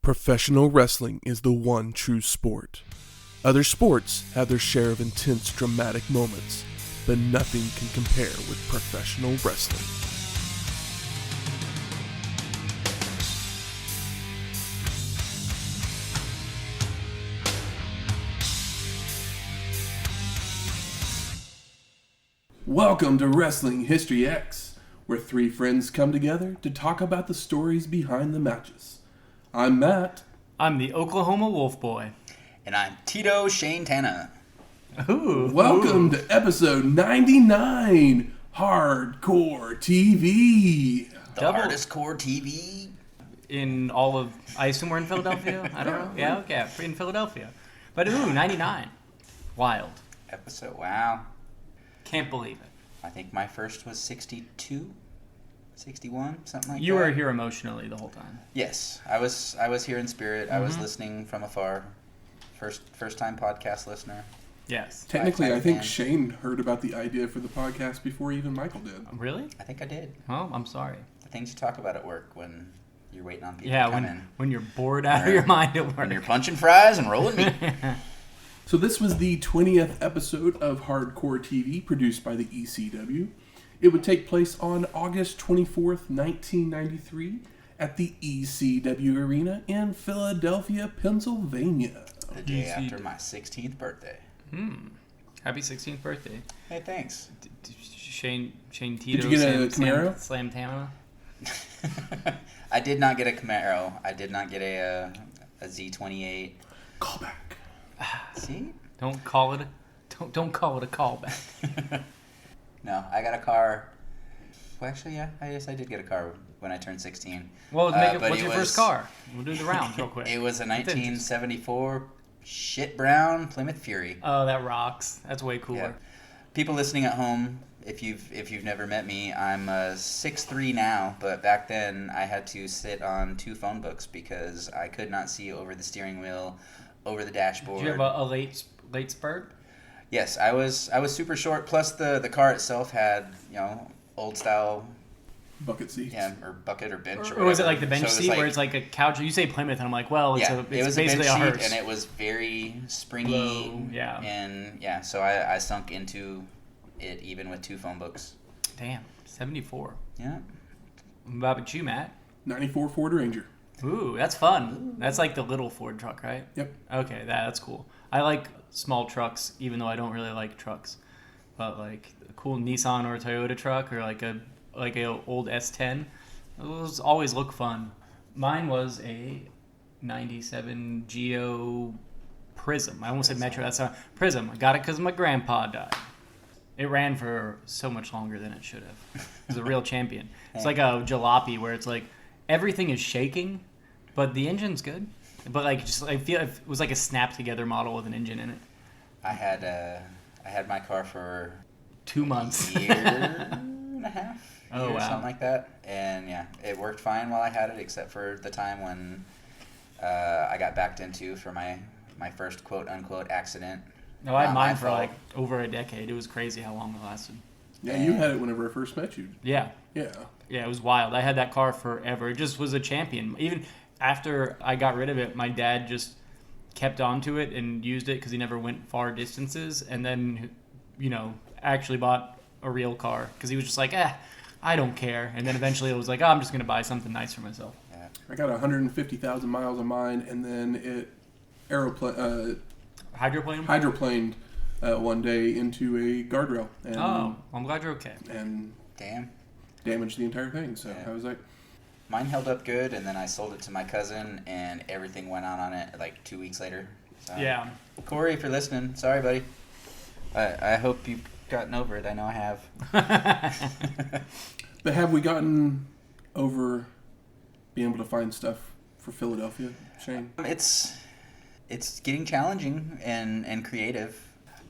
Professional wrestling is the one true sport. Other sports have their share of intense, dramatic moments, but nothing can compare with professional wrestling. Welcome to Wrestling History X, where three friends come together to talk about the stories behind the matches. I'm Matt. I'm the Oklahoma Wolf Boy. And I'm Tito Santana. Welcome to episode 99, Hardcore TV. The hardest core TV. In all of, I assume we're in Philadelphia? I don't know. Yeah, okay, in Philadelphia. But 99. Wild. Episode, wow. Can't believe it. I think my first was 62, 61, something like that. You were here emotionally the whole time. Yes, I was here in spirit. I was listening from afar. First time podcast listener. Yes. Technically, I think Shane heard about the idea for the podcast before even Michael did. Really? I think I did. Oh, I'm sorry. The things you talk about at work when you're waiting on people to come in. When you're bored out of your mind at work. When you're punching fries and rolling meat. So this was the 20th episode of Hardcore TV, produced by the ECW. It would take place on August 24th, 1993, at the ECW Arena in Philadelphia, Pennsylvania. The day after my 16th birthday. Happy 16th birthday. Hey, thanks. Shane Tito. Did you get a Camaro? Santana? I did not get a Camaro. I did not get a Z28. Callback. See? Don't call it a callback. No, I got a car. Well, actually, yeah, I guess I did get a car when I turned 16. Well, what's your first car? We'll do the rounds real quick. It was a 1974 shit brown Plymouth Fury. Oh, that rocks. That's way cooler. Yeah. People listening at home, if you've never met me, I'm 6'3" now, but back then I had to sit on 2 phone books because I could not see over the steering wheel, over the dashboard. Did you have a late spurt? Yes, I was super short. Plus the car itself had old style bucket seats. Yeah, or bucket or bench or whatever. Or was it like the bench seat where it's like a couch? You say Plymouth, and I'm like, well, it's basically a hearse. And it was very springy. Low, yeah. And yeah, so I sunk into it even with 2 phone books. Damn, 74. Yeah. What about you, Matt? 94 Ford Ranger. Ooh, that's fun. That's like the little Ford truck, right? Yep. Okay, that's cool. I like small trucks, even though I don't really like trucks. But like a cool Nissan or a Toyota truck, or like a old S10, those always look fun. Mine was a 97 Geo Prism. I almost said Metro. That's a Prism. I got it because my grandpa died. It ran for so much longer than it should have. It was a real champion. It's like a jalopy where it's like everything is shaking, but the engine's good. But like, I feel it was like a snap together model with an engine in it. I had my car for 2 months, a year and a half, something like that, and yeah, it worked fine while I had it, except for the time when I got backed into for my first quote unquote accident. No, I had mine for like over a decade. It was crazy how long it lasted. Yeah, you had it whenever I first met you. Yeah. Yeah. Yeah, it was wild. I had that car forever. It just was a champion. Even after I got rid of it, my dad just kept onto it and used it because he never went far distances, and then, actually bought a real car because he was just like, I don't care. And then eventually it was like, I'm just going to buy something nice for myself. Yeah. I got 150,000 miles on mine, and then it hydroplaned one day into a guardrail. And, I'm glad you're okay. And damn. Damaged the entire thing. So I was like, mine held up good, and then I sold it to my cousin, and everything went on it like 2 weeks later. So, yeah. Corey, if you're listening, sorry, buddy. I hope you've gotten over it. I know I have. But have we gotten over being able to find stuff for Philadelphia, Shane? It's getting challenging and creative.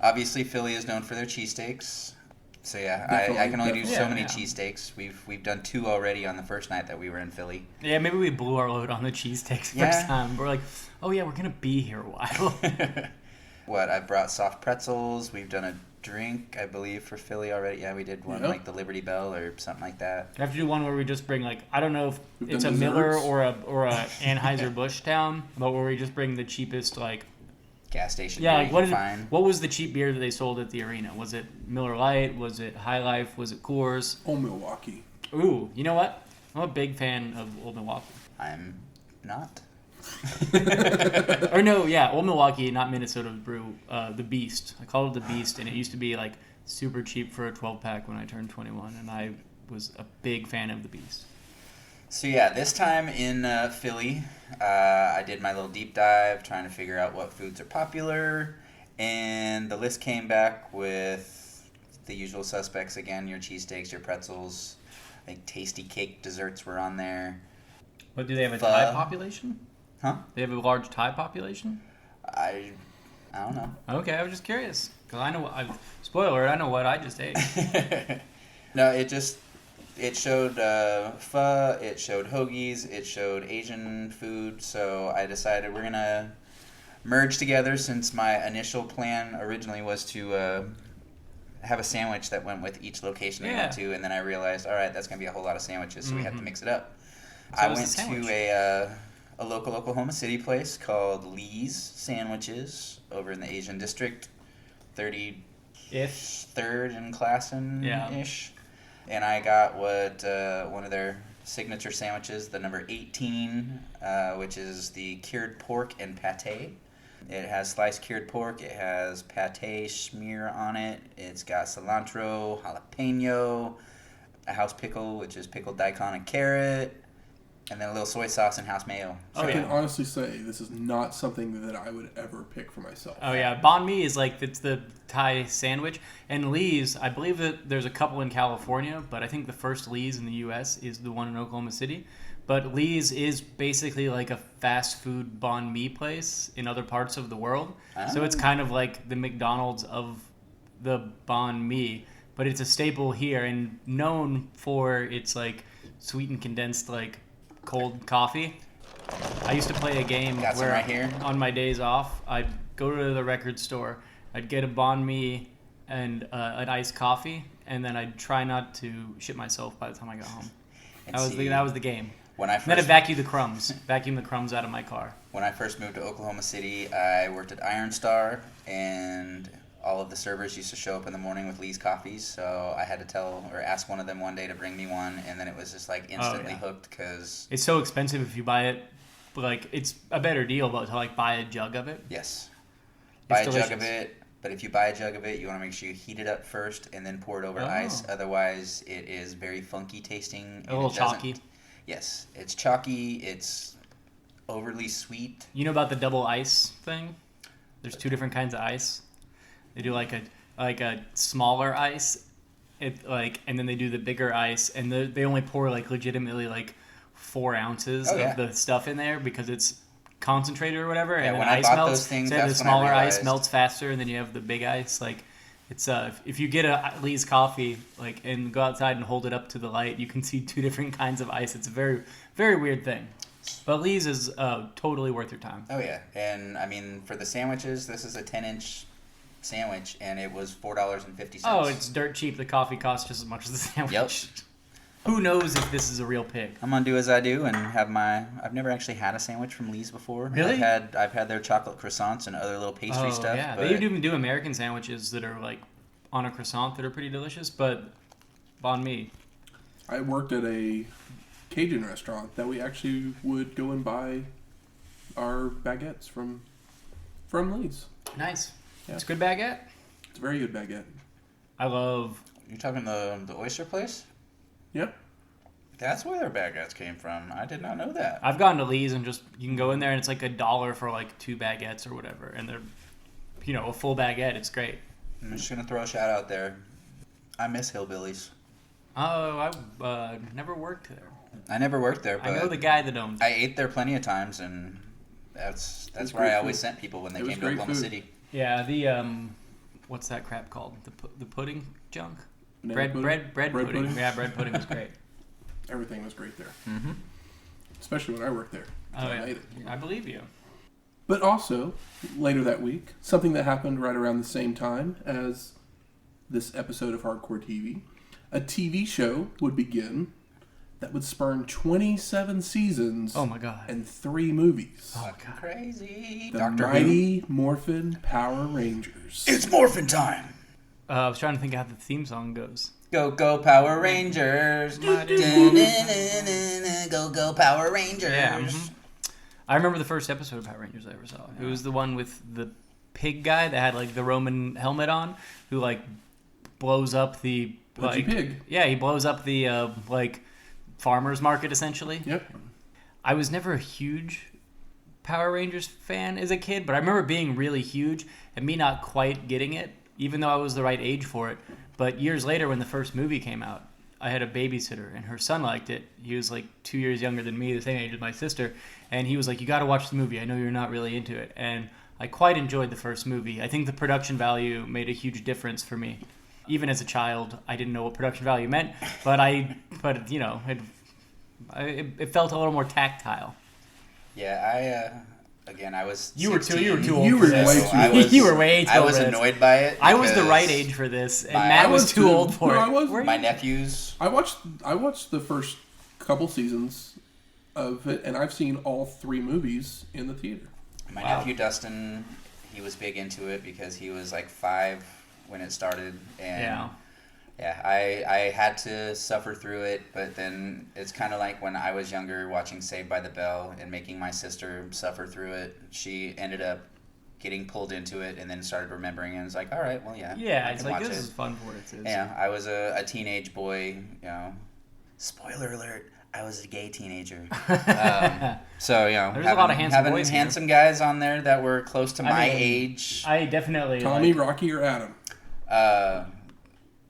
Obviously, Philly is known for their cheesesteaks. So yeah, I can only do so many cheesesteaks. We've done 2 already on the first night that we were in Philly. Yeah, maybe we blew our load on the cheesesteaks first time. We're like, oh yeah, we're gonna be here a while. I've brought soft pretzels. We've done a drink, I believe, for Philly already. Yeah, we did one like the Liberty Bell or something like that. I have to do one where we just bring like, I don't know if it's a Miller or a Anheuser-Busch town, but where we just bring the cheapest like gas station. Yeah, like what was the cheap beer that they sold at the arena? Was it Miller Lite? Was it High Life? Was it Coors? Old Milwaukee. Ooh, you know what? I'm a big fan of Old Milwaukee. I'm not. Or no, yeah, Old Milwaukee, not Minnesota Brew, the Beast. I called it the Beast, and it used to be like super cheap for a 12-pack when I turned 21, and I was a big fan of the Beast. So yeah, this time in Philly, I did my little deep dive trying to figure out what foods are popular, and the list came back with the usual suspects again, your cheesesteaks, your pretzels. I think tasty cake desserts were on there. But do they have a Thai population? Huh? They have a large Thai population? I don't know. Okay, I was just curious. Because I know, spoiler, I know what I just ate. No, it showed pho, it showed hoagies, it showed Asian food, so I decided we're going to merge together since my initial plan originally was to have a sandwich that went with each location I went to, and then I realized, all right, that's going to be a whole lot of sandwiches, so we have to mix it up. So I went to a local Oklahoma City place called Lee's Sandwiches over in the Asian District, 33rd in Classen-ish. And I got one of their signature sandwiches, the number 18, which is the cured pork and pate. It has sliced cured pork. It has pate smear on it. It's got cilantro, jalapeno, a house pickle, which is pickled daikon and carrot, and then a little soy sauce and house mayo. So I can honestly say this is not something that I would ever pick for myself. Oh yeah, banh mi is like, it's the Thai sandwich. And Lee's, I believe that there's a couple in California, but I think the first Lee's in the U.S. is the one in Oklahoma City. But Lee's is basically like a fast food banh mi place in other parts of the world. So it's kind of like the McDonald's of the banh mi, but it's a staple here and known for its like sweetened condensed like cold coffee. I used to play a game where right here. On my days off, I'd go to the record store, I'd get a banh mi and an iced coffee, and then I'd try not to shit myself by the time I got home. That was the game. Then I'd vacuum the crumbs out of my car. When I first moved to Oklahoma City, I worked at Iron Star, and all of the servers used to show up in the morning with Lee's coffees, so I had to ask one of them one day to bring me one, and then it was just like instantly hooked because it's so expensive if you buy it. Like, it's a better deal, but to like buy a jug of it. Yes, buy a jug of it. But if you buy a jug of it, you want to make sure you heat it up first and then pour it over ice. Otherwise, it is very funky tasting. A little chalky. Yes, it's chalky. It's overly sweet. You know about the double ice thing? There's two different kinds of ice. They do like a smaller ice, and then they do the bigger ice, and they only pour like legitimately like 4 ounces of the stuff in there because it's concentrated or whatever, and then ice melts. Those things, so the smaller ice melts faster, and then you have the big ice. Like, it's if you get a Lee's coffee and go outside and hold it up to the light, you can see 2 different kinds of ice. It's a very, very weird thing. But Lee's is totally worth your time. Oh yeah, and I mean for the sandwiches, this is a 10-inch sandwich, and it was $4.50. Oh, it's dirt cheap. The coffee costs just as much as the sandwich. Yep. Who knows if this is a real pig? I'm gonna do as I do and have I've never actually had a sandwich from Lee's before. Really? I've had their chocolate croissants and other little pastry stuff. Yeah, they even do American sandwiches that are like on a croissant that are pretty delicious. But banh mi. I worked at a Cajun restaurant that we actually would go and buy our baguettes from Lee's. Nice. Yeah. It's a good baguette. It's a very good baguette. I love. You're talking the oyster place? Yep. That's where their baguettes came from. I did not know that. I've gone to Lee's and you can go in there and it's like $1 for like 2 baguettes or whatever, and they're, a full baguette. It's great. I'm just gonna throw a shout out there. I miss Hillbillies. Oh, I never worked there. I never worked there, but I know the guy that owns it. I ate there plenty of times, and that's where I always sent people when they came to Oklahoma City. Yeah, the what's that crap called? The pudding junk. Bread pudding. Yeah, bread pudding was great. Everything was great there. Mm-hmm. Especially when I worked there. Oh, yeah. I believe you. But also, later that week, something that happened right around the same time as this episode of Hardcore TV, a TV show would begin that would spurn 27 seasons. Oh my God. And 3 movies. Oh God. Crazy. The Doctor Mighty Morphin Power Rangers. It's Morphin time. I was trying to think how the theme song goes. Go, go, Power Rangers. Go, go, Power Rangers. Yeah. Mm-hmm. I remember the first episode of Power Rangers I ever saw. It was the one with the pig guy that had like the Roman helmet on, who like blows up the Ritchie pig. Yeah, he blows up the like farmers market essentially. Yep. I was never a huge Power Rangers fan as a kid, but I remember being really huge and me not quite getting it, even though I was the right age for it. But years later, when the first movie came out, I had a babysitter, and her son liked it. He was like 2 years younger than me, the same age as my sister, and he was like, "You got to watch the movie. I know you're not really into it." And I quite enjoyed the first movie. I think the production value made a huge difference for me. Even as a child, I didn't know what production value meant, but you know, it felt a little more tactile. Yeah, I was. You were 16. You were too old. You for were this. way too. You were way too I old. was for this. annoyed by it. I was the because right age for this, and I Matt was was too too. old for No, it. I wasn't. Were you? My nephews. I watched the first couple seasons of it, and I've seen all 3 movies in the theater. My Wow. nephew Dustin, he was big into it because he was like 5 when it started, and yeah, I had to suffer through it. But then it's kind of like when I was younger, watching Saved by the Bell and making my sister suffer through it. She ended up getting pulled into it, and then started remembering, and it's like, all right, well, yeah, I it's can like watch this it. is fun for what it is. Yeah, I was a teenage boy, you know. Spoiler alert, I was a gay teenager. So, you know, There's a lot of handsome having boys here. handsome guys on there that were close to my age. I definitely Tommy, like, Rocky, or Adam?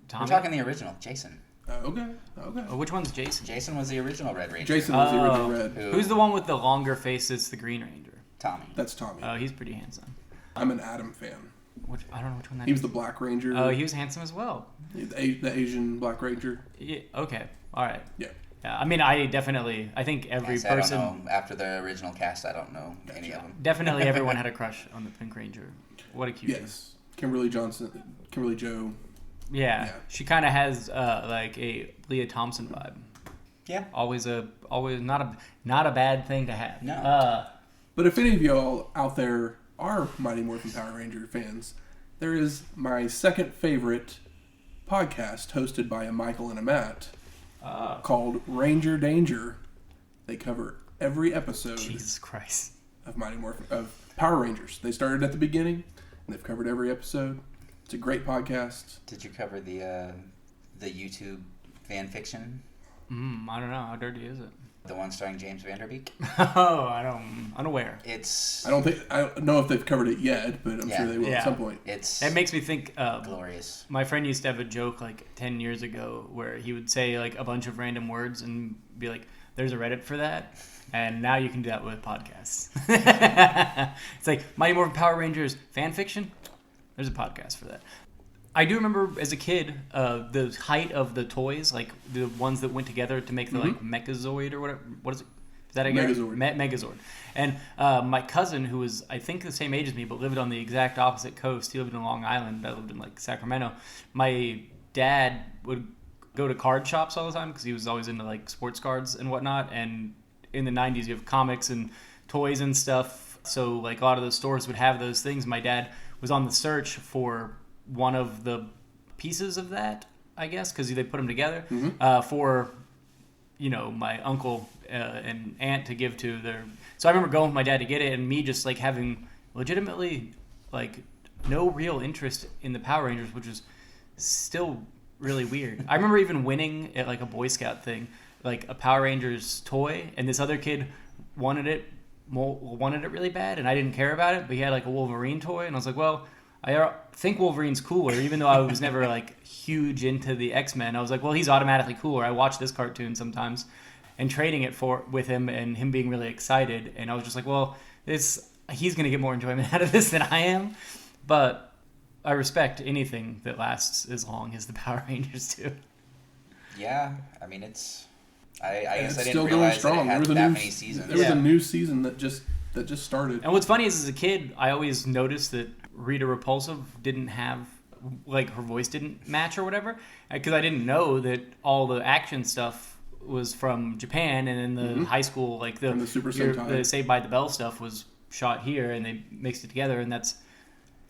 Tommy. We're talking the original, Jason. Okay. Oh, which one's Jason? Jason was the original Red Ranger. Jason was the original Red. Who's the one with the longer face that's the Green Ranger? Tommy. That's Tommy. Oh, he's pretty handsome. I'm an Adam fan. I don't know which one that He is. was the Black Ranger. Oh, he was handsome as well. The Asian Black Ranger. Yeah, okay. All right. Yeah. Yeah, I mean, I think every Yes, I person, don't know. After the original cast, I don't know any of them. definitely everyone had a crush on the Pink Ranger. What a cutie. Yes. Kimberly Joe. Yeah. She kind of has like a Leah Thompson vibe. Yeah. Always not a bad thing to have. No. But if any of y'all out there are Mighty Morphin Power Ranger fans, there is my second favorite podcast hosted by a Michael and a Matt called Ranger Danger. They cover every episode Jesus Christ. of of Power Rangers. They started at the beginning, and they've covered every episode. It's a great podcast. Did you cover the YouTube fan fiction? I don't know. How dirty is it? The one starring James Vanderbeek? Oh, unaware. It's... I don't know if they've covered it yet, but I'm sure they will at some point. It makes me think glorious. My friend used to have a joke like 10 years ago where he would say like a bunch of random words and be like, there's a Reddit for that. And now you can do that with podcasts. It's like Mighty Morphin Power Rangers fan fiction. There's a podcast for that. I do remember as a kid the height of the toys, like the ones that went together to make the like Mechazoid or whatever. What is it? Is that a Megazord. Megazord. And my cousin, who was I think the same age as me, but lived on the exact opposite coast. He lived in Long Island. I lived in like Sacramento. My dad would go to card shops all the time because he was always into like sports cards and whatnot. And in the 90s, you have comics and toys and stuff. So like a lot of those stores would have those things. My dad was on the search for one of the pieces of that, I guess, because they put them together for, my uncle and aunt to give to their. So I remember going with my dad to get it, and me just like having legitimately like no real interest in the Power Rangers, which was still really weird. I remember even winning at like a Boy Scout thing, like a Power Rangers toy, and this other kid wanted it really bad, and I didn't care about it, but he had like a Wolverine toy, and I was like, well, I think Wolverine's cooler, even though I was never like huge into the X-Men. I was like, well, he's automatically cooler. I watch this cartoon sometimes, and trading it with him and him being really excited, and I was just like, well, he's gonna get more enjoyment out of this than I am, but I respect anything that lasts as long as the Power Rangers do. Yeah, I mean it's. I guess I it's didn't still going realize strong. that it had that many seasons. There was a new season that that just started. And what's funny is, as a kid, I always noticed that Rita Repulsa didn't have, like, her voice didn't match or whatever, because I didn't know that all the action stuff was from Japan, and then the high school, like the Super Sentai. The Saved by the Bell stuff was shot here, and they mixed it together, and that's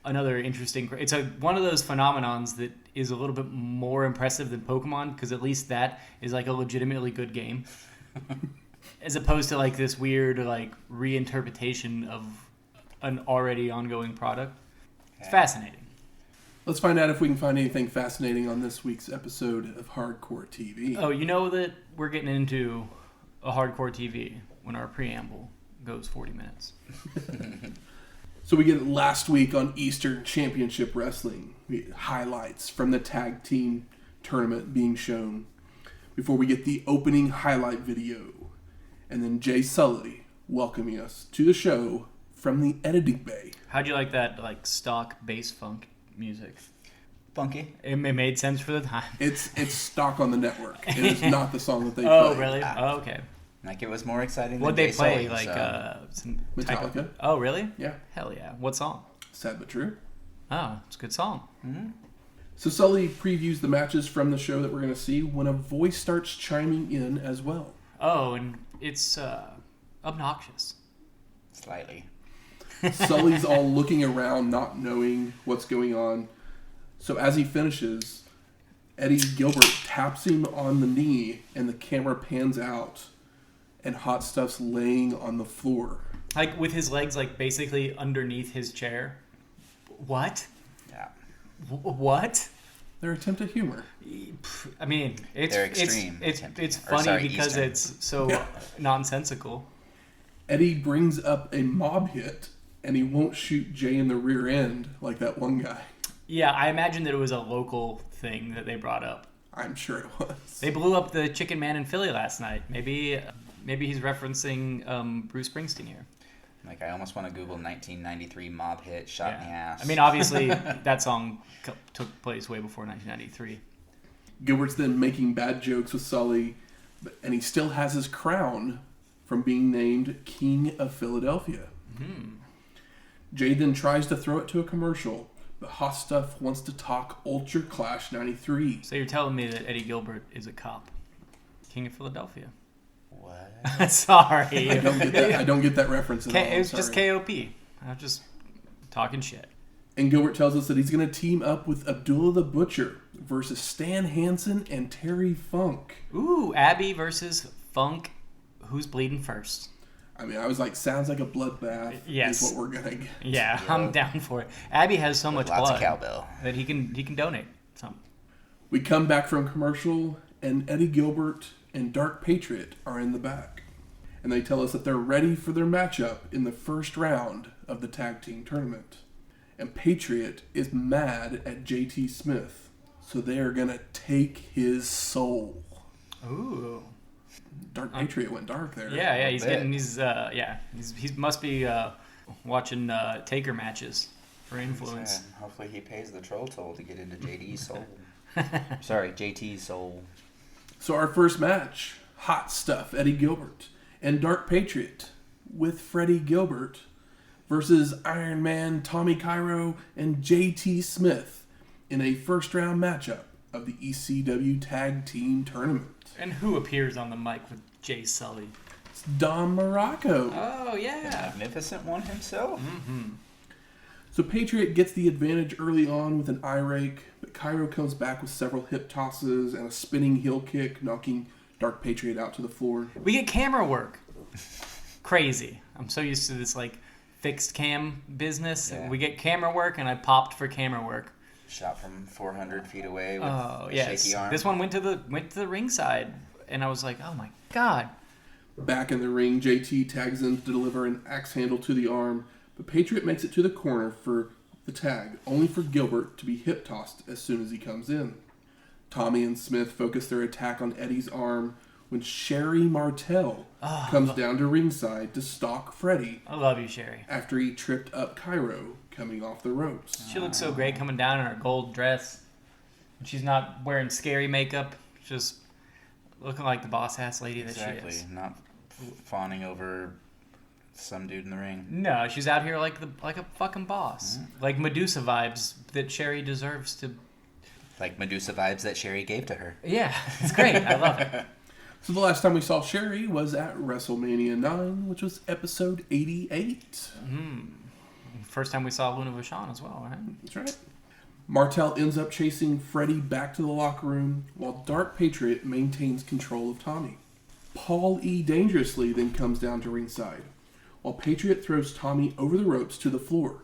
another interesting. It's one of those phenomenons that is a little bit more impressive than Pokemon, because at least that is like a legitimately good game, as opposed to like this weird like reinterpretation of an already ongoing product. It's fascinating. Let's find out if we can find anything fascinating on this week's episode of Hardcore TV. Oh, you know that we're getting into a Hardcore TV when our preamble goes 40 minutes. So we get last week on Eastern Championship Wrestling. We get highlights from the tag team tournament being shown before we get the opening highlight video. And then Jay Sully welcoming us to the show from the editing bay. How'd you like that like stock bass funk music? Funky. It made sense for the time. It's stock on the network. It is not the song that they play. Oh, really? Oh, okay. Like, it was more exciting What'd than they Jay play? Sully, Some type Metallica. of... Oh, really? Yeah. Hell yeah. What song? Sad but true. Oh, it's a good song. Mm-hmm. So Sully previews the matches from the show that we're going to see when a voice starts chiming in as well. Oh, and it's obnoxious. Slightly. Sully's all looking around, not knowing what's going on. So as he finishes, Eddie Gilbert taps him on the knee, and the camera pans out, and Hot Stuff's laying on the floor. Like, with his legs, like, basically underneath his chair. What? Yeah. What? Their attempt at humor. I mean, They're extreme. It's funny because Eastern. it's so nonsensical. Eddie brings up a mob hit, and he won't shoot Jay in the rear end like that one guy. Yeah, I imagine that it was a local thing that they brought up. I'm sure it was. They blew up the Chicken Man in Philly last night. Maybe he's referencing Bruce Springsteen here. Like, I almost want to Google 1993 mob hit, shot in the ass. I mean, obviously, that song took place way before 1993. Gilbert's then making bad jokes with Sully, and he still has his crown from being named King of Philadelphia. Mm-hmm. Jay then tries to throw it to a commercial, but Hot Stuff wants to talk Ultra Clash 93. So you're telling me that Eddie Gilbert is a cop. King of Philadelphia. What? Sorry. I don't get that reference at all. It was just KOP. I was just talking shit. And Gilbert tells us that he's going to team up with Abdullah the Butcher versus Stan Hansen and Terry Funk. Ooh, Abby versus Funk. Who's bleeding first? I mean, I was like, sounds like a bloodbath. Yes. Is what we're going to get. Yeah, I'm down for it. Abby has so much Lots blood of cowbell that he can donate some. We come back from commercial, and Eddie Gilbert and Dark Patriot are in the back. And they tell us that they're ready for their matchup in the first round of the tag team tournament. And Patriot is mad at JT Smith, so they are going to take his soul. Ooh. Dark Patriot went dark there. Yeah, he's he must be watching Taker matches for influence. Yeah, hopefully he pays the troll toll to get into JD's soul. Sorry, JT's soul. So our first match, Hot Stuff, Eddie Gilbert, and Dark Patriot with Freddie Gilbert versus Ironman, Tommy Cairo, and JT Smith in a first round matchup of the ECW Tag Team Tournament. And who appears on the mic with Jay Sully? It's Don Muraco. Oh, yeah. The Magnificent one himself. Mm-hmm. So Patriot gets the advantage early on with an eye rake, but Cairo comes back with several hip tosses and a spinning heel kick, knocking Dark Patriot out to the floor. We get camera work. Crazy. I'm so used to this like fixed cam business. Yeah. We get camera work, and I popped for camera work. Shot from 400 feet away with a shaky arm. This one went to the ringside, and I was like, oh my god. Back in the ring, JT tags in to deliver an axe handle to the arm, but Patriot makes it to the corner for the tag, only for Gilbert to be hip tossed as soon as he comes in. Tommy and Smith focus their attack on Eddie's arm when Sherry Martel comes down to ringside to stalk Freddie. I love you, Sherry. After he tripped up Cairo coming off the ropes. She looks so great coming down in her gold dress. She's not wearing scary makeup. Just looking like the boss-ass lady that she is. Exactly. Not fawning over some dude in the ring. No, she's out here like a fucking boss. Mm-hmm. Like Medusa vibes that Sherry deserves to. Like Medusa vibes that Sherry gave to her. Yeah, it's great. I love it. So the last time we saw Sherry was at WrestleMania 9, which was episode 88. First time we saw Luna Vachon as well, right? That's right. Martel ends up chasing Freddie back to the locker room, while Dark Patriot maintains control of Tommy. Paul E. Dangerously then comes down to ringside, while Patriot throws Tommy over the ropes to the floor.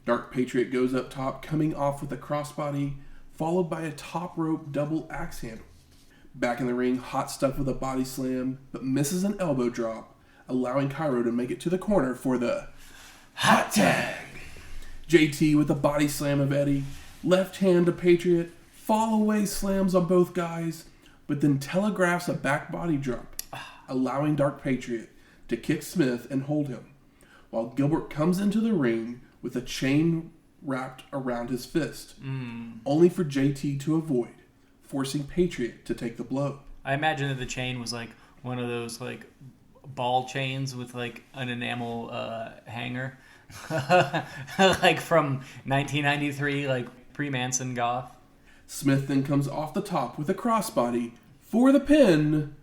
Dark Patriot goes up top, coming off with a crossbody, followed by a top rope double axe handle. Back in the ring, Hot Stuff with a body slam, but misses an elbow drop, allowing Cairo to make it to the corner for the hot tag. JT with a body slam of Eddie, left hand to Patriot, fall away slams on both guys, but then telegraphs a back body drop, allowing Dark Patriot to kick Smith and hold him, while Gilbert comes into the ring with a chain wrapped around his fist, only for JT to avoid, forcing Patriot to take the blow. I imagine that the chain was like one of those like ball chains with like an enamel hanger, like from 1993, like pre-Manson goth. Smith then comes off the top with a crossbody for the pin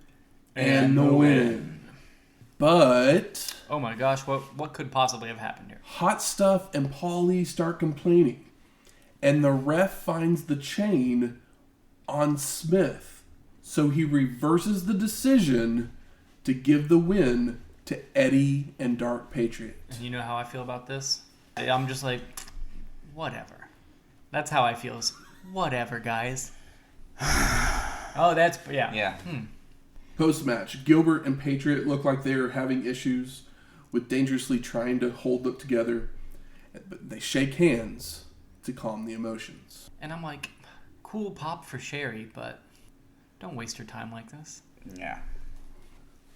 and the win. But oh my gosh, what could possibly have happened here? Hot Stuff and Paulie start complaining, and the ref finds the chain on Smith, so he reverses the decision to give the win to Eddie and Dark Patriot. And you know how I feel about this? I'm just like, whatever. That's how I feel. Is whatever, guys. Oh, that's yeah. Yeah. Post-match, Gilbert and Patriot look like they are having issues, with Dangerously trying to hold them together, but they shake hands to calm the emotions. And I'm like, cool pop for Sherry, but don't waste your time like this. Yeah.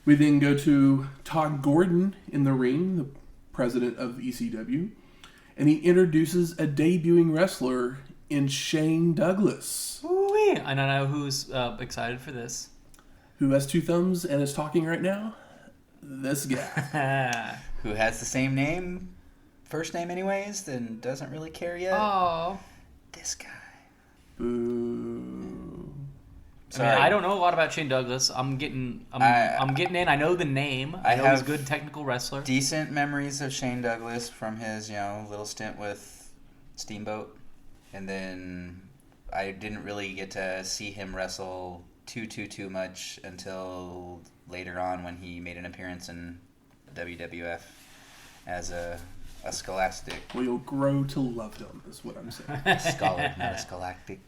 We then go to Todd Gordon in the ring, the president of ECW, and he introduces a debuting wrestler in Shane Douglas. Ooh-wee. I don't know who's excited for this. Who has two thumbs and is talking right now? This guy. Who has the same name, first name anyways, then doesn't really care yet. Oh. This guy. Boo. I mean, I don't know a lot about Shane Douglas. I'm getting in. I know the name. I know he's a good technical wrestler. Decent memories of Shane Douglas from his, little stint with Steamboat. And then I didn't really get to see him wrestle too much until later on when he made an appearance in WWF as a Scholastic. Well, you'll grow to love him, is what I'm saying. Scholar, not a Scholastic.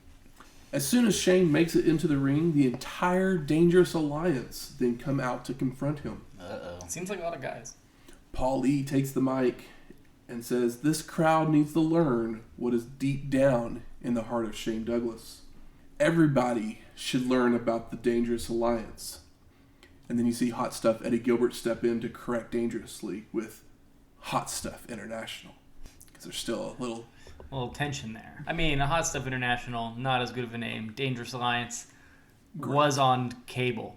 As soon as Shane makes it into the ring, the entire Dangerous Alliance then come out to confront him. Uh-oh. Seems like a lot of guys. Paul E. takes the mic and says this crowd needs to learn what is deep down in the heart of Shane Douglas. Everybody should learn about the Dangerous Alliance. And then you see Hot Stuff Eddie Gilbert step in to correct Dangerously with Hot Stuff International. Because there's still a little tension there. I mean, Hot Stuff International, not as good of a name. Dangerous Alliance was on cable.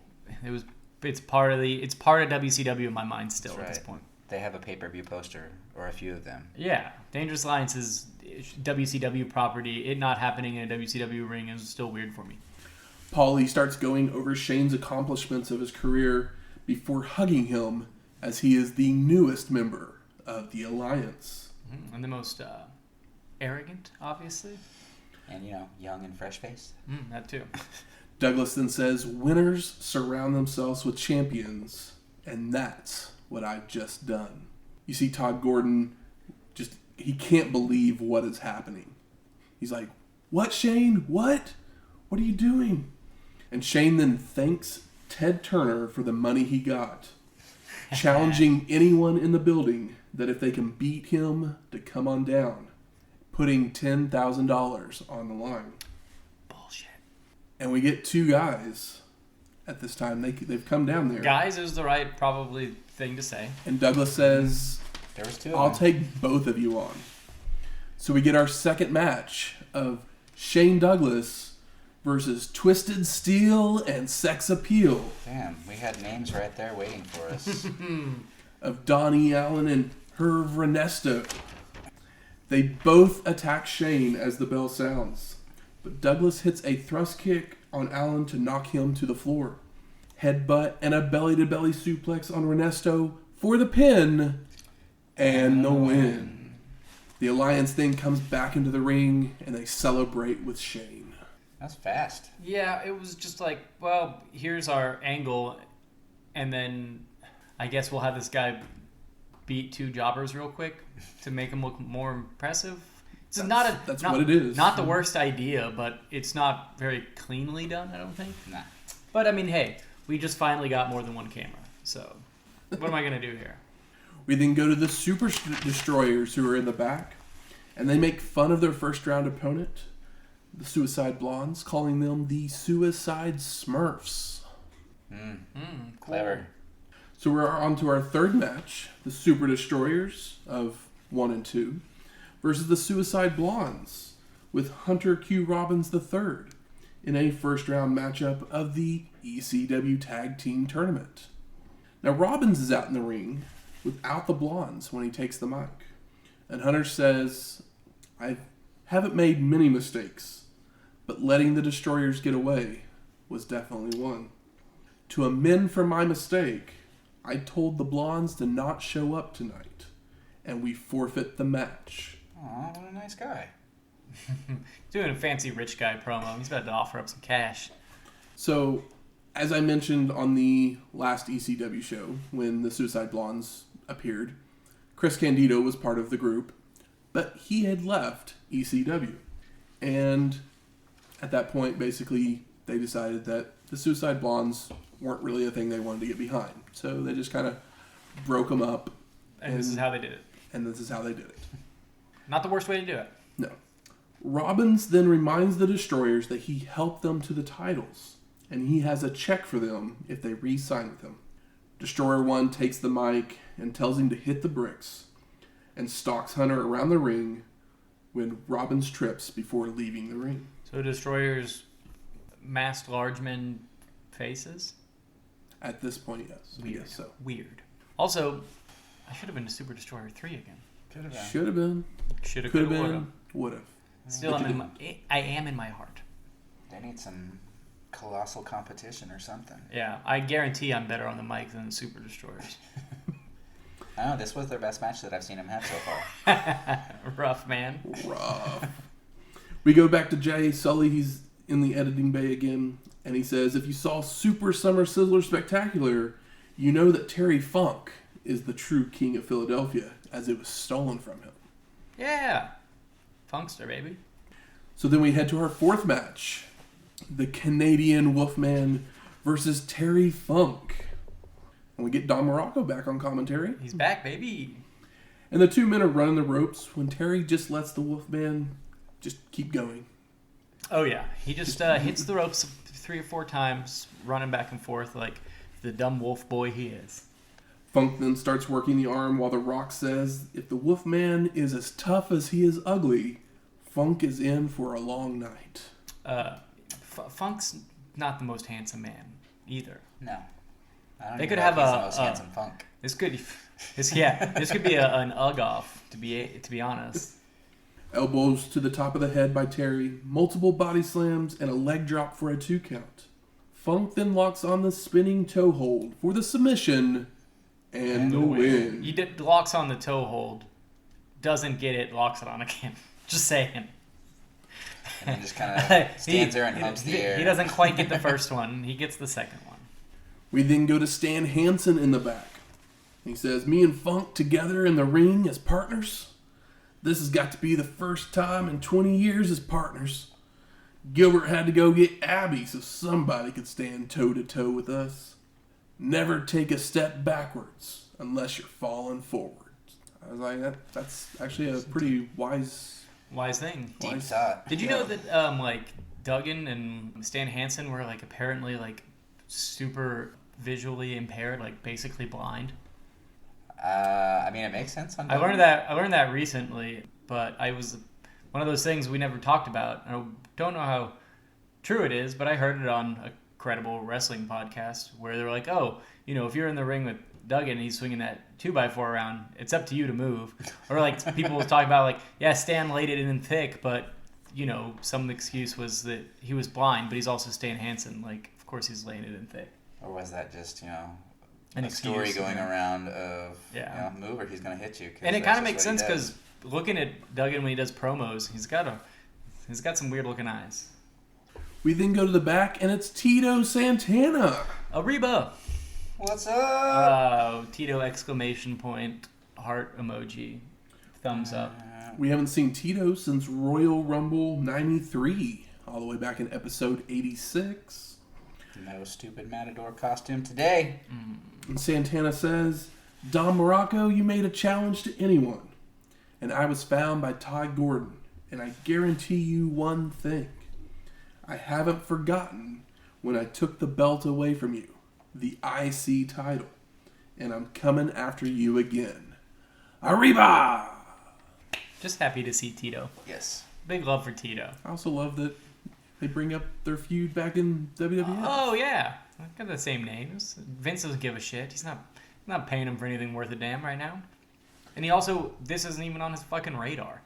It's part of WCW in my mind still. That's at this point. They have a pay-per-view poster, or a few of them. Yeah, Dangerous Alliance is WCW property. It not happening in a WCW ring is still weird for me. Paulie starts going over Shane's accomplishments of his career before hugging him as he is the newest member of the Alliance. And the most arrogant, obviously. And, young and fresh-faced. That too. Douglas then says, winners surround themselves with champions, and that's what I've just done. You see Todd Gordon, he can't believe what is happening. He's like, what, Shane? What? What are you doing? And Shane then thanks Ted Turner for the money he got, challenging anyone in the building that if they can beat him to come on down, putting $10,000 on the line. Bullshit. And we get two guys at this time. They've come down there. Guys is the right probably thing to say. And Douglas says, there was two. I'll take both of you on. So we get our second match of Shane Douglas versus Twisted Steel and Sex Appeal. Damn, we had names right there waiting for us. of Donnie Allen and Herve Renesto. They both attack Shane as the bell sounds, but Douglas hits a thrust kick on Allen to knock him to the floor. Headbutt and a belly-to-belly suplex on Renesto for the pin and the win. The Alliance then comes back into the ring and they celebrate with Shane. That's fast. Yeah, it was just like, well, here's our angle, and then I guess we'll have this guy beat 2 jobbers real quick to make him look more impressive. That's what it is. Not the worst idea, but it's not very cleanly done, I don't think. Nah. But I mean, hey, we just finally got more than one camera, so what am I going to do here? We then go to the Super Destroyers who are in the back, and they make fun of their first round opponent, the Suicide Blondes, calling them the Suicide Smurfs. Clever. So we're on to our third match, the Super Destroyers of 1 and 2 versus the Suicide Blondes with Hunter Q. Robbins III in a first round matchup of the ECW Tag Team Tournament. Now Robbins is out in the ring without the Blondes when he takes the mic. And Hunter says, I haven't made many mistakes, but letting the Destroyers get away was definitely one. To amend for my mistake, I told the Blondes to not show up tonight, and we forfeit the match. Aw, what a nice guy. Doing a fancy rich guy promo. He's about to offer up some cash. So, as I mentioned on the last ECW show, when the Suicide Blondes appeared, Chris Candido was part of the group, but he had left ECW. And at that point, basically, they decided that the Suicide Blondes weren't really a thing they wanted to get behind. So they just kind of broke them up. And this is how they did it. And this is how they did it. Not the worst way to do it. No. Robbins then reminds the Destroyers that he helped them to the titles, and he has a check for them if they re-sign with him. Destroyer 1 takes the mic and tells him to hit the bricks, and stalks Hunter around the ring when Robbins trips before leaving the ring. So Destroyers masked large men faces? At this point, yes. Weird. I guess so. Weird. Also, I should have been to Super Destroyer 3 again. Should have been. Should have, Could have could have, been. Would have. Still, I am in my heart. They need some colossal competition or something. Yeah, I guarantee I'm better on the mic than the Super Destroyers. Oh, this was their best match that I've seen them have so far. Rough, man. Rough. We go back to Jay Sully. He's in the editing bay again, and he says, if you saw Super Summer Sizzler Spectacular, you know that Terry Funk is the true king of Philadelphia, as it was stolen from him. Yeah. Funkster, baby. So then we head to our fourth match. The Canadian Wolfman versus Terry Funk. And we get Don Muraco back on commentary. He's back, baby. And the two men are running the ropes when Terry just lets the Wolfman just keep going. Oh, yeah. He just hits the ropes 3 or 4 times, running back and forth like the dumb wolf boy he is. Funk then starts working the arm while The Rock says, if the Wolfman is as tough as he is ugly, Funk is in for a long night. Funk's not the most handsome man either. No. I don't They even could know have if he's the most handsome Funk. This could be an ugh off, to be honest. Elbows to the top of the head by Terry, multiple body slams, and a leg drop for a 2 count. Funk then locks on the spinning toe hold for the submission and the win. He locks on the toe hold, doesn't get it, locks it on again. Just saying. And then just kind of stands there and humps the air. He doesn't quite get the first one. He gets the second one. We then go to Stan Hansen in the back. He says, me and Funk together in the ring as partners? This has got to be the first time in 20 years as partners. Gilbert had to go get Abby so somebody could stand toe-to-toe with us. Never take a step backwards unless you're falling forward. I was like, that's actually a pretty wise thing. Deep thought. Did you know that Duggan and Stan Hansen were apparently super visually impaired, basically blind? I mean, it makes sense. I learned that recently, but I was one of those things we never talked about. I don't know how true it is, but I heard it on a credible wrestling podcast where they're like, oh, if you're in the ring with Duggan and he's swinging that 2x4 around. It's up to you to move. Or like people was talking about like, yeah, Stan laid it in thick, but you know, some excuse was that he was blind, but he's also Stan Hansen. Like, of course he's laying it in thick. Or was that just, you know, an story going around of, you know, move or he's going to hit you? And it kind of makes sense because looking at Duggan when he does promos, he's got some weird looking eyes. We then go to the back, and it's Tito Santana. Arriba! What's up? Tito exclamation point, heart emoji, thumbs up. We haven't seen Tito since Royal Rumble 93, all the way back in episode 86. No stupid Matador costume today. And Santana says, Don Muraco, you made a challenge to anyone. And I was found by Todd Gordon. And I guarantee you one thing. I haven't forgotten when I took the belt away from you, the IC title, and I'm coming after you again. Arriba! Just happy to see Tito. Yes. Big love for Tito. I also love that they bring up their feud back in WWF. Oh, yeah. Got the same names. Vince doesn't give a shit. He's not paying him for anything worth a damn right now. And he also, this isn't even on his fucking radar.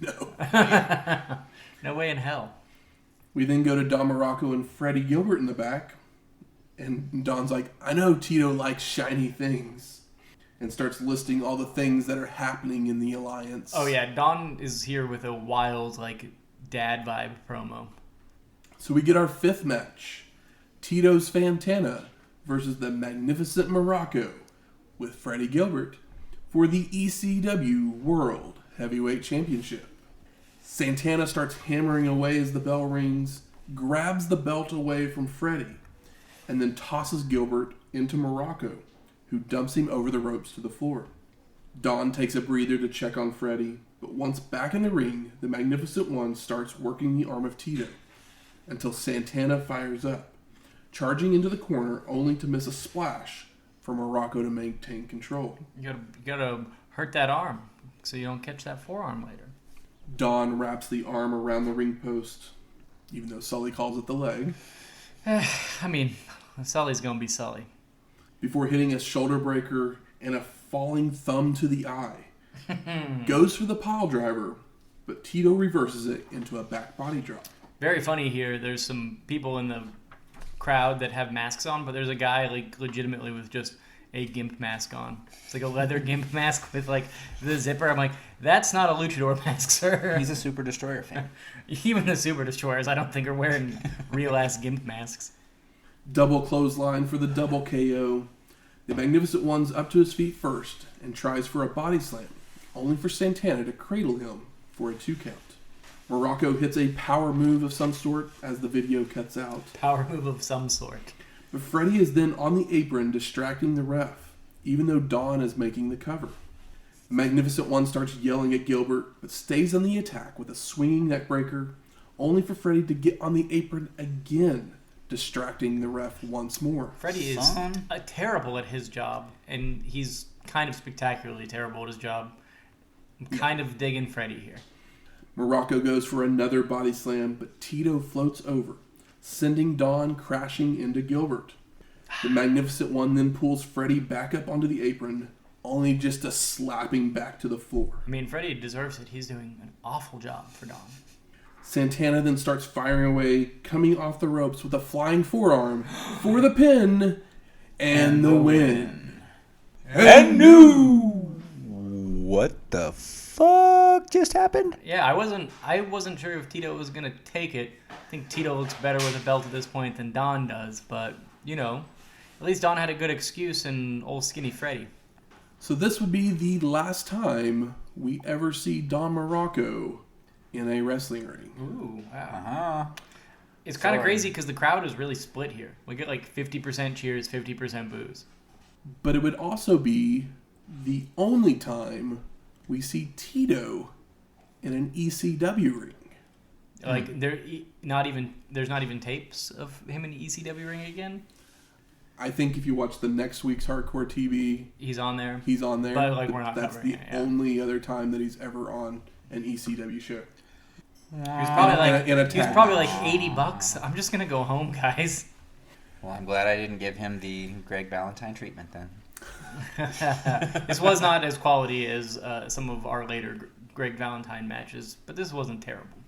No. No way in hell. We then go to Don Muraco and Freddie Gilbert in the back. And Don's like, I know Tito likes shiny things. And starts listing all the things that are happening in the alliance. Oh, yeah. Don is here with a wild, like, dad vibe promo. So we get our fifth match. Tito's Santana versus the Magnificent Muraco with Freddie Gilbert for the ECW World Heavyweight Championship. Santana starts hammering away as the bell rings, grabs the belt away from Freddie, and then tosses Gilbert into Muraco, who dumps him over the ropes to the floor. Don takes a breather to check on Freddie, but once back in the ring, the Magnificent One starts working the arm of Tito until Santana fires up, charging into the corner only to miss a splash for Muraco to maintain control. You gotta hurt that arm so you don't catch that forearm later. Don wraps the arm around the ring post, even though Sully calls it the leg. I mean, Sully's gonna be Sully. Before hitting a shoulder breaker and a falling thumb to the eye. Goes for the pile driver, but Tito reverses it into a back body drop. Very funny here. There's some people in the crowd that have masks on, but there's a guy like legitimately with just a gimp mask on. It's like a leather gimp mask with like the zipper. I'm like, that's not a luchador mask, sir. He's a Super Destroyer fan. Even the Super Destroyers, I don't think, are wearing real-ass gimp masks. Double clothesline for the double KO. The Magnificent One's up to his feet first and tries for a body slam, only for Santana to cradle him for a 2 count. Muraco hits a power move of some sort as the video cuts out. Power move of some sort. But Freddie is then on the apron distracting the ref, even though Don is making the cover. The Magnificent One starts yelling at Gilbert, but stays on the attack with a swinging neckbreaker, only for Freddie to get on the apron again, distracting the ref once more. Freddie is terrible at his job, and he's kind of spectacularly terrible at his job. I'm kind of digging Freddie here. Muraco goes for another body slam, but Tito floats over, sending Don crashing into Gilbert. The Magnificent One then pulls Freddie back up onto the apron, only just to slap him back to the floor. I mean, Freddie deserves it. He's doing an awful job for Don. Santana then starts firing away, coming off the ropes with a flying forearm for the pin and the win. And new! What the fuck just happened? Yeah, I wasn't sure if Tito was gonna take it. I think Tito looks better with a belt at this point than Don does, but you know, at least Don had a good excuse in old skinny Freddie. So this would be the last time we ever see Don Muraco in a wrestling ring. Ooh, wow. Uh-huh. It's kind of crazy because the crowd is really split here. We get like 50% cheers, 50% boos. But it would also be the only time we see Tito in an ECW ring. Like there's not even tapes of him in the ECW ring again. I think if you watch the next week's Hardcore TV, he's on there. But like we're not that's covering the it, yeah. only other time that he's ever on an ECW show. He was probably like $80. I'm just gonna go home, guys. Well, I'm glad I didn't give him the Greg Valentine treatment then. This was not as quality as some of our later Greg Valentine matches, but this wasn't terrible.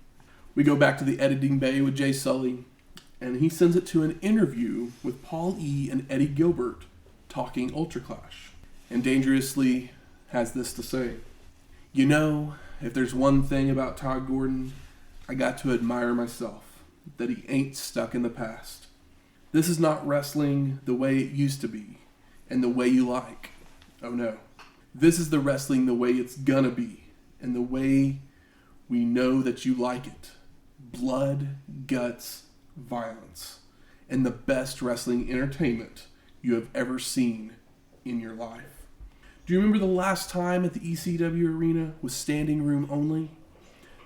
We go back to the editing bay with Jay Sully, and he sends it to an interview with Paul E. and Eddie Gilbert talking Ultra Clash. And Dangerously has this to say: "You know, if there's one thing about Todd Gordon, I got to admire myself, that he ain't stuck in the past. This is not wrestling the way it used to be, and the way you like. Oh no. This is the wrestling the way it's gonna be, and the way we know that you like it. Blood, guts, violence, and the best wrestling entertainment you have ever seen in your life." Do you remember the last time at the ECW arena was standing room only?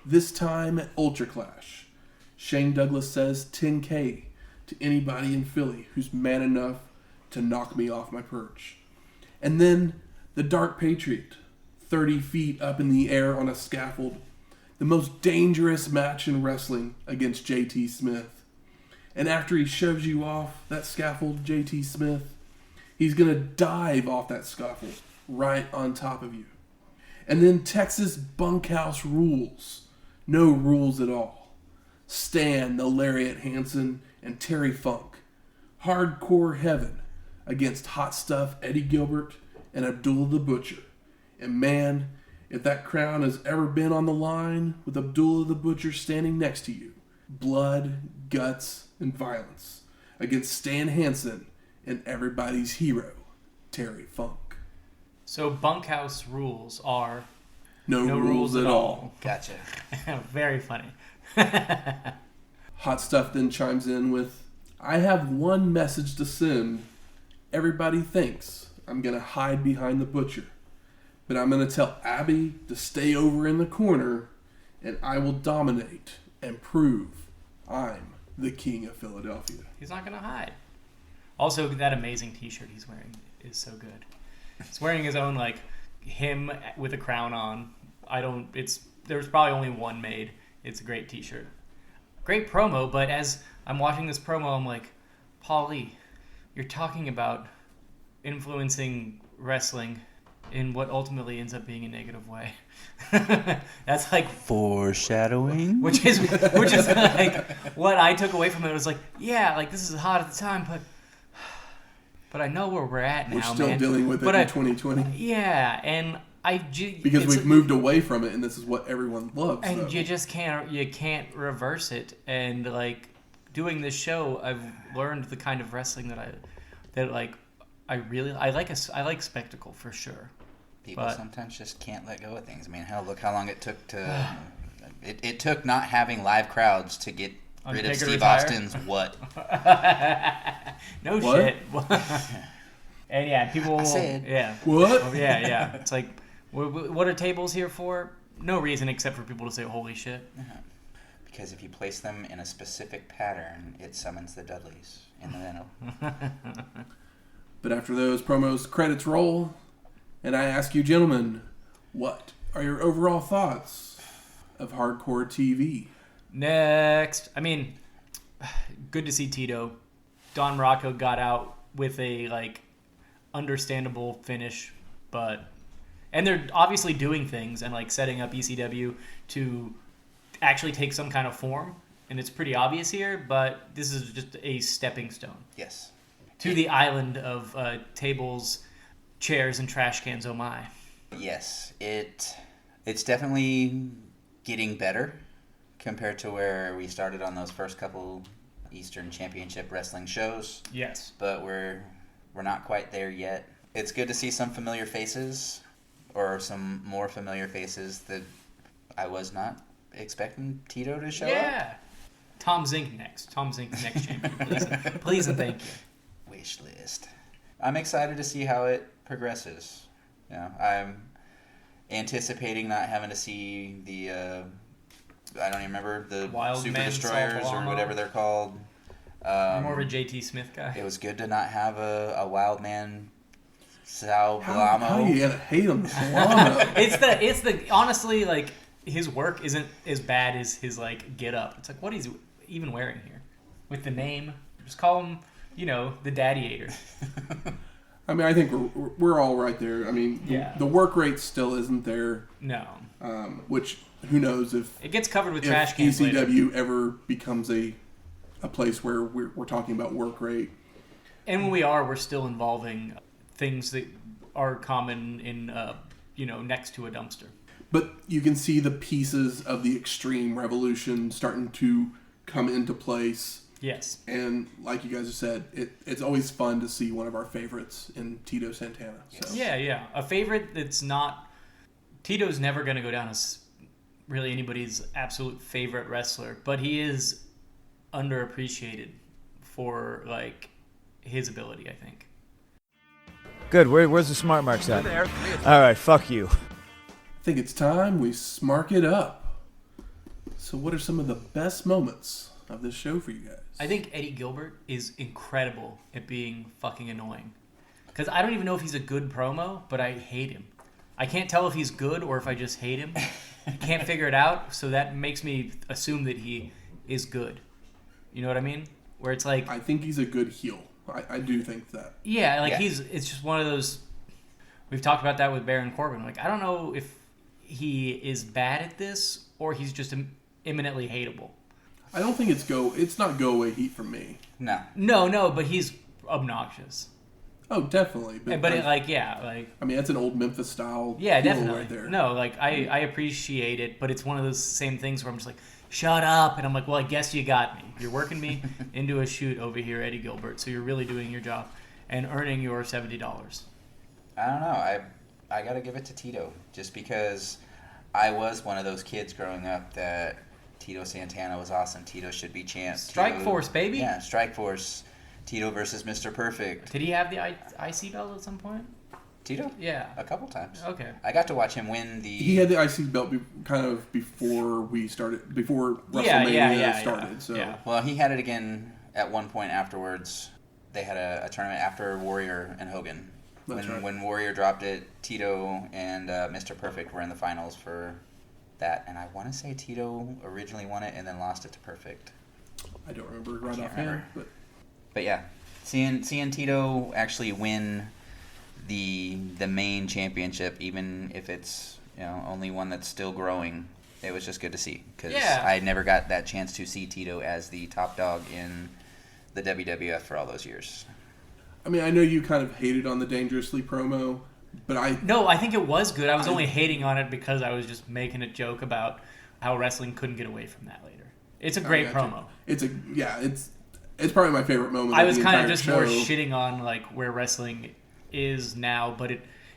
This time at Ultra Clash, Shane Douglas says 10K to anybody in Philly who's man enough to knock me off my perch. And then the Dark Patriot, 30 feet up in the air on a scaffold, the most dangerous match in wrestling against JT Smith. And after he shoves you off that scaffold, JT Smith, he's going to dive off that scaffold right on top of you. And then Texas Bunkhouse Rules. No rules at all. Stan, the Lariat Hansen, and Terry Funk. Hardcore Heaven against Hot Stuff Eddie Gilbert and Abdullah the Butcher. And man, if that crown has ever been on the line with Abdullah the Butcher standing next to you, blood, guts, and violence against Stan Hansen and everybody's hero, Terry Funk. So Bunkhouse Rules are No rules at all. Gotcha. Very funny. Hot Stuff then chimes in with, "I have one message to send. Everybody thinks I'm going to hide behind the Butcher, but I'm going to tell Abby to stay over in the corner, and I will dominate and prove I'm the king of Philadelphia." He's not going to hide. Also, that amazing t-shirt he's wearing is so good. He's wearing his own, like, him with a crown on. There's probably only one made. It's a great t-shirt. Great promo, but as I'm watching this promo, I'm like, Paulie, you're talking about influencing wrestling in what ultimately ends up being a negative way. That's like foreshadowing, which is like what I took away from it. It was like, yeah, like this is hot at the time, but I know where we're at now. We're still man. dealing with it in 2020. Yeah, and because we've moved away from it, and this is what everyone loves. And though. you just can't reverse it. And like doing this show, I've learned the kind of wrestling I like spectacle for sure. People sometimes just can't let go of things. I mean, hell, look how long it took to. It took not having live crowds to get rid of Steve Austin's what? No what? shit. And yeah, people. I said. Yeah. What? Yeah. It's like, what are tables here for? No reason except for people to say holy shit. Uh-huh. Because if you place them in a specific pattern, it summons the Dudleys in the middle. But after those promos, credits roll, and I ask you, gentlemen, what are your overall thoughts of Hardcore TV? Next. I mean, good to see Tito. Don Muraco got out with a, understandable finish, and they're obviously doing things and, setting up ECW to actually take some kind of form, and it's pretty obvious here, but this is just a stepping stone. Yes. To the island of tables, chairs, and trash cans, oh my. Yes, it's definitely getting better compared to where we started on those first couple Eastern Championship Wrestling shows. Yes. But we're not quite there yet. It's good to see some familiar faces, or some more familiar faces that I was not expecting Tito to show up. Yeah. Tom Zink next. Tom Zink's next champion. Please and thank you. Wish list. I'm excited to see how it progresses. I'm anticipating not having to see the I don't even remember the Wild Super Men, Destroyers or whatever they're called. You're more of a JT Smith guy. It was good to not have a Wild Man Sal How Blamo. you gotta hate him? Blamo. It's the honestly, his work isn't as bad as his get up. It's what he's even wearing here with the name. Just call him, the Daddy-ator. I mean, I think we're all right there. I mean, the work rate still isn't there. No. Which, who knows if... It gets covered with trash cans ECW later. ever becomes a place where we're talking about work rate. And when we are, we're still involving things that are common in, next to a dumpster. But you can see the pieces of the Extreme Revolution starting to come into place. Yes. And like you guys have said, it's always fun to see one of our favorites in Tito Santana. So. Yeah. A favorite that's not... Tito's never going to go down as really anybody's absolute favorite wrestler, but he is underappreciated for, like, his ability, I think. Good. Where's the smart marks at? There. All right, fuck you. I think it's time we smark it up. So what are some of the best moments of this show for you guys? I think Eddie Gilbert is incredible at being fucking annoying. Because I don't even know if he's a good promo, but I hate him. I can't tell if he's good or if I just hate him. I can't figure it out, so that makes me assume that he is good. You know what I mean? Where it's like... I think he's a good heel. I do think that. Yeah, like it's just one of those... We've talked about that with Baron Corbin. Like, I don't know if he is bad at this or he's just eminently hateable. I don't think it's not go away heat from me. No, but he's obnoxious. Oh, definitely. But I mean, that's an old Memphis style. Yeah, definitely. Right there. No, like I appreciate it, but it's one of those same things where I'm just like, shut up, and I'm like, well, I guess you got me. You're working me into a shoot over here, Eddie Gilbert. So you're really doing your job and earning your $70. I don't know. I got to give it to Tito, just because I was one of those kids growing up that Tito Santana was awesome. Tito should be champ. Strike Force, baby. Yeah, Strike Force. Tito versus Mr. Perfect. Did he have the IC belt at some point? Tito? Yeah. A couple times. Okay. I got to watch him win the... He had the IC belt kind of before WrestleMania started. Yeah. So. Yeah. Well, he had it again at one point afterwards. They had a tournament after Warrior and Hogan. That's right. When Warrior dropped it, Tito and Mr. Perfect were in the finals for that. And I want to say Tito originally won it and then lost it to Perfect. I don't remember right offhand. But yeah, seeing Tito actually win the main championship, even if it's only one that's still growing, it was just good to see, because I never got that chance to see Tito as the top dog in the WWF for all those years. I mean, I know you kind of hated on the Dangerously promo, but I think it was good. I was only hating on it because I was just making a joke about how wrestling couldn't get away from that later. It's a great promo. It's probably my favorite moment. I was kind of just more shitting on like where wrestling is now, but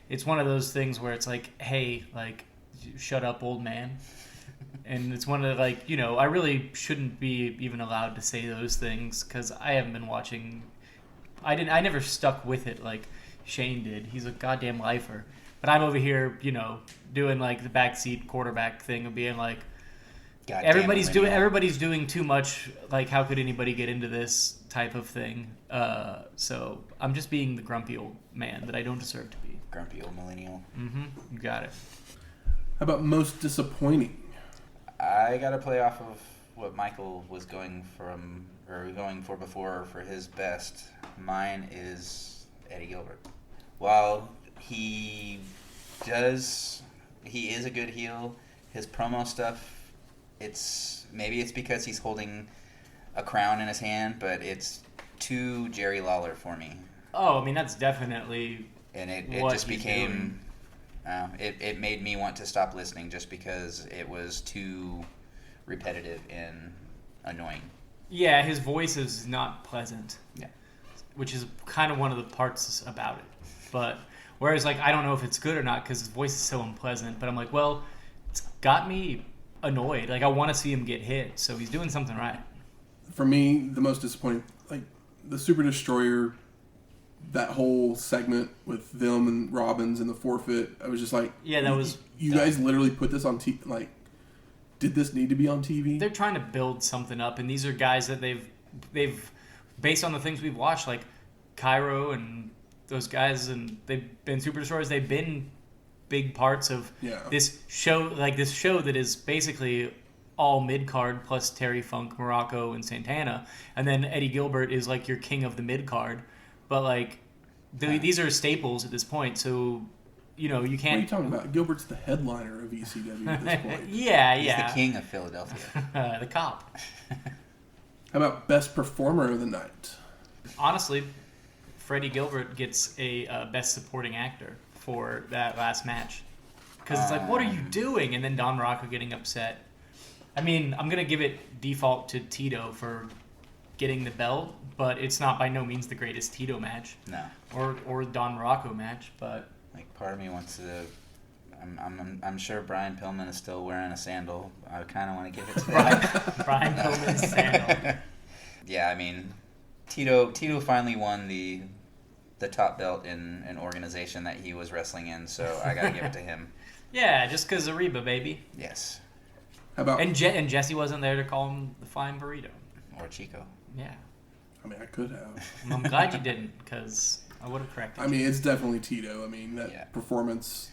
it's one of those things where it's like, hey, like, shut up, old man. And it's one of the, like, I really shouldn't be even allowed to say those things because I haven't been watching. I never stuck with it like Shane did. He's a goddamn lifer. But I'm over here, doing like the backseat quarterback thing of being like, everybody's doing too much. Like, how could anybody get into this type of thing? So I'm just being the grumpy old man that I don't deserve to be. Grumpy old millennial. Mm-hmm. You got it. How about most disappointing? I got to play off of what Michael was going for before for his best. Mine is Eddie Gilbert. While he is a good heel, his promo stuff, maybe it's because he's holding a crown in his hand, but it's too Jerry Lawler for me. Oh, I mean, that's definitely. And it just became. It made me want to stop listening just because it was too repetitive and annoying. Yeah, his voice is not pleasant. Yeah. Which is kind of one of the parts about it. But whereas, like, I don't know if it's good or not because his voice is so unpleasant. But I'm like, well, it's got me annoyed. Like, I want to see him get hit, so he's doing something right. For me, the most disappointing, like, the Super Destroyer, that whole segment with them and Robbins and the forfeit, I was just like, yeah, that was. You guys literally put this on TV. Like, did this need to be on TV? They're trying to build something up, and these are guys that they've based on the things we've watched, like Cairo and those guys, and they've been Super Destroyers. They've been big parts of this show that is basically all mid-card plus Terry Funk, Muraco, and Santana. And then Eddie Gilbert is like your king of the mid-card. But like These are staples at this point, so you know you What are can't. you talking about? Gilbert's the headliner of ECW at this point. Yeah, He's yeah. the king of Philadelphia. The cop. How about best performer of the night? Honestly, Freddie Gilbert gets a best supporting actor for that last match. Because it's like, what are you doing? And then Don Muraco getting upset. I mean, I'm going to give it default to Tito for getting the belt, but it's not by no means the greatest Tito match. No. Or Don Muraco match, but... Like, part of me wants to... I'm sure Brian Pillman is still wearing a sandal. I kind of want to give it to him. Brian Pillman's sandal. Yeah, I mean, Tito finally won the top belt in an organization that he was wrestling in, so I got to give it to him. Yeah, just because Ariba, baby. Yes. How about... And Jesse wasn't there to call him the Flying Burrito. Or Chico. Yeah. I mean, I could have. I'm glad you didn't, because I would have corrected you. I mean, it's definitely Tito. I mean, that performance,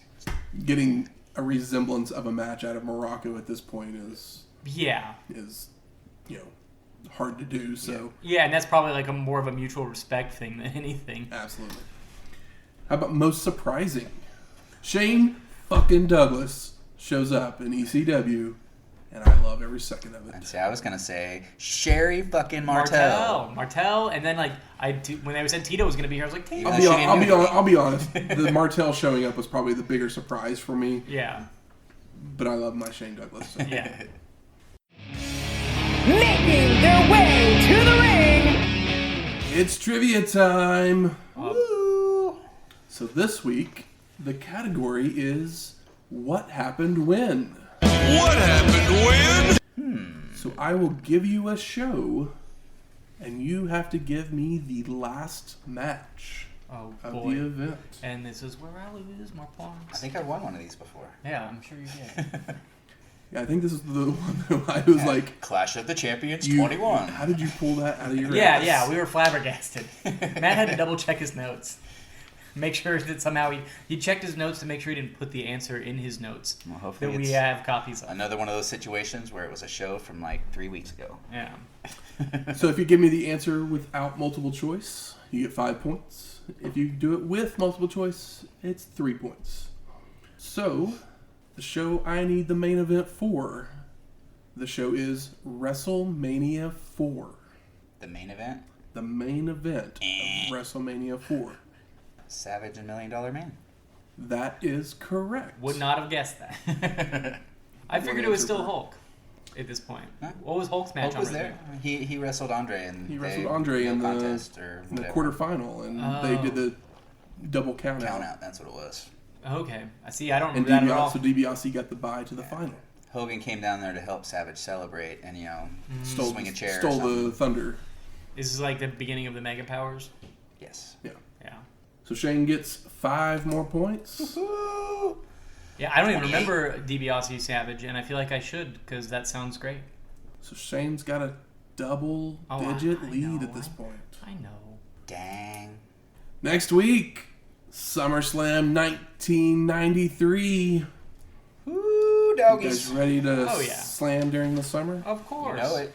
getting a resemblance of a match out of Muraco at this point is, you know, hard to do. So yeah, and that's probably like a more of a mutual respect thing than anything. Absolutely. How about most surprising? Shane fucking Douglas shows up in ECW, and I love every second of it. And see, I was gonna say Sherry fucking Martel, and then like when they said Tito was gonna be here, I was like, Tito. I'll be honest. The Martel showing up was probably the bigger surprise for me. Yeah. But I love my Shane Douglas. So. Yeah. Making their way to the ring. It's trivia time. Woo! So this week, the category is What Happened When? What happened when? So I will give you a show, and you have to give me the last match of the event. And this is where I lose my points. I think I won one of these before. Yeah, I'm sure you did. Yeah, I think this is the one that I was like... Clash of the Champions 21. How did you pull that out of your Yeah, ass? yeah, we were flabbergasted. Matt had to double check his notes. Make sure that somehow he checked his notes to make sure he didn't put the answer in his notes. Well, hopefully that we have copies of. Another one of those situations where it was a show from like 3 weeks ago. Yeah. So if you give me the answer without multiple choice, you get 5 points. If you do it with multiple choice, it's 3 points. So, the show I need the main event for, the show is WrestleMania 4. The main event? The main event of WrestleMania 4. Savage and $1 Million Man. That is correct. Would not have guessed that. I figured it was still Hulk at this point. Huh? What was Hulk's match Hulk was on there. He wrestled Andre in He wrestled Andre in contest or the whatever. quarterfinal, and they did the double count out. That's what it was. Okay. I see. I don't And remember that at all. So DiBiase got the bye to the final. Hogan came down there to help Savage celebrate and, swing a chair. Stole the thunder. This is like the beginning of the Mega Powers? Yes. Yeah. Yeah. So Shane gets 5 more points. Woo-hoo! Yeah, I don't even remember DiBiase Savage, and I feel like I should, because that sounds great. So Shane's got a double-digit lead at this point. I know. Dang. Next week, SummerSlam 1993. Woo, You doggies. guys ready to Oh, yeah. slam during the summer? Of course. You know it.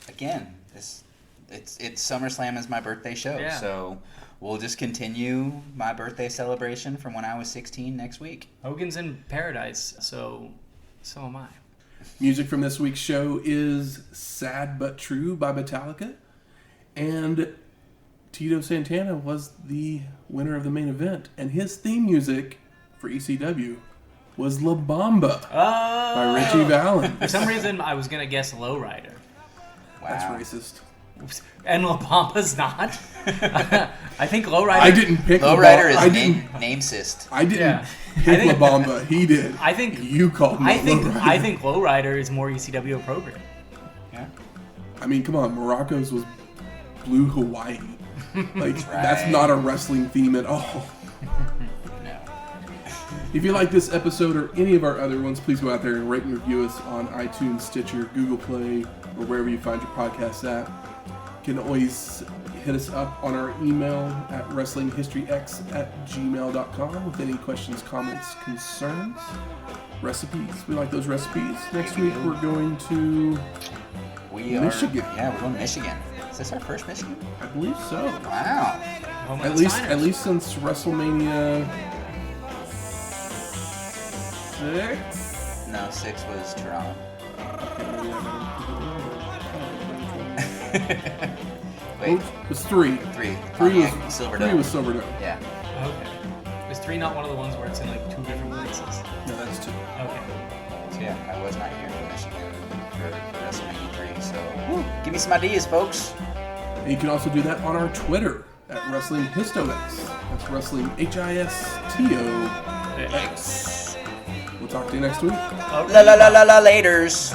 Again, it's SummerSlam is my birthday show, Yeah. so we'll just continue my birthday celebration from when I was 16 next week. Hogan's in paradise, so am I. Music from this week's show is Sad But True by Metallica. And Tito Santana was the winner of the main event. And his theme music for ECW was La Bamba by Ritchie Valens. For some reason, I was going to guess Lowrider. Wow. That's racist. And La Bamba's not. I think Lowrider... I didn't pick Lowrider La Bamba. is namesist. I didn't Yeah. pick La Bamba. He did. I think You called me Lowrider. I think Lowrider is more ECW appropriate. Yeah. I mean, come on. Morocco's was Blue Hawaii. Like, that's right. not a wrestling theme at all. No. If you like this episode or any of our other ones, please go out there and rate and review us on iTunes, Stitcher, Google Play, or wherever you find your podcasts at. You can always hit us up on our email at wrestlinghistoryx@gmail.com with any questions, comments, concerns, recipes. We like those recipes. Next week we're going to We Michigan. Yeah, we're going to Michigan. Is this our first Michigan? I believe so. Wow. At least since WrestleMania 6. No, 6 was Toronto. Wait, it was 3. 3. 3 was Silverdome. 3 was Silverdome. Yeah. Okay. Is 3 not one of the ones where it's in like 2 different places? No, that's 2. Okay. So yeah, I was not here in Michigan for WrestleMania 3. So give me some ideas, folks. And you can also do that on our Twitter at Wrestling Histox. That's Wrestling HISTOX. We'll talk to you next week. La laters.